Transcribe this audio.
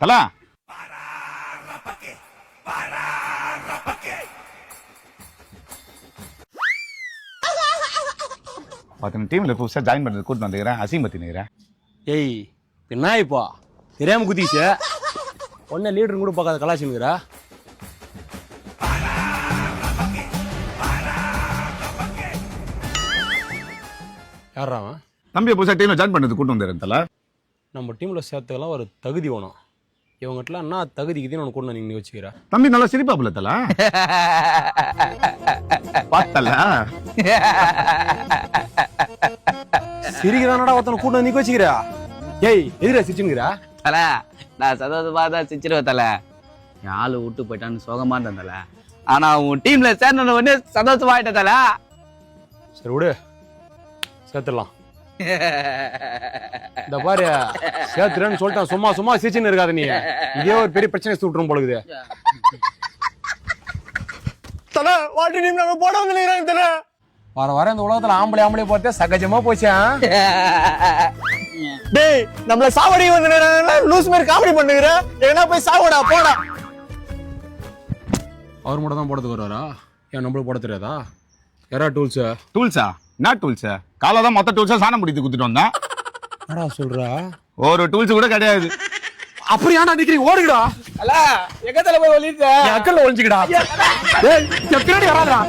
தலா பாத்தீங்க டீம்ல புதுசா ஜாயின் பண்றது கூட்டு வந்துக்கிறேன் அசிம்பத்தி நிக்கிறேன். ஏய் என்ன இப்போ தெரியாம குதிச்சு ஒன்ன லீடரும் கூட பார்க்காத கலாச்சினுக்குறா. யாரா அவன்? தம்பியை புதுசா டீம்ல ஜாயின் பண்றது கூட்டு வந்துக்கிறேன் தலா. நம்ம டீம்ல சேர்த்துக்கெல்லாம் ஒரு தகுதி வேணும். இவங்ககிட்டலாம் என்ன தகுதிக்குதுன்னு ஒன்று கொண்டு நீங்க வச்சுக்கிறா. தம்பி நல்லா சிரிப்பாப்புல தலா. பார்த்தல சிரிக்கிறானடா ஒருத்தனை கூட்டு நிக்க வச்சுக்கிறா. ஏய் எதிரா சிரிச்சுங்கிறா. தல நான் சந்தோஷமா தான் சிரிச்சிருவேன் தல. என் ஆளு விட்டு போயிட்டான்னு சோகமா இருந்தேன் தல. ஆனா உன் டீம்ல சேர்ந்த உடனே சந்தோஷமாயிட்டேன் தல. சரி விடு சேர்த்துடலாம். இந்த பாரு சேர்த்துறேன்னு சொல்லிட்டான். சும்மா சும்மா சிரிச்சுன்னு இருக்காத நீ. இதே ஒரு பெரிய பிரச்சனை சுட்டுரும் போலுக்குது. தல வாட்டி டீம் நம்ம போட வந்துருக்காங்க தல. வர வர இந்த உலகத்துல ஆம்பளை போறதே சகஜமா போச்சா. டேய் நம்மள சாவடி வந்து லூஸ் மாதிரி காமெடி பண்ணுகிற. எங்கனா போய் சாவடா போடா. அவர் மட்டும் தான் போடுறதுக்கு வருவாரா? ஏன் நம்மளுக்கு போட தெரியாதா? யாரா டூல்ஸ்? டூல்ஸா? என்ன டூல்ஸா? காலை தான் மொத்த டூல்ஸா சாணம் பிடித்து குத்துட்டு வந்தேன். என்னடா சொல்றா? ஒரு டூல்ஸ் கூட கிடையாது. அப்படி ஏன்டா நிக்கிறீங்க? ஓடுங்கடா. அல்ல எங்கத்துல போய் ஒளிட்ட அக்கல்ல ஒளிஞ்சுக்கடா. டேய் எத்தனை வராதடா.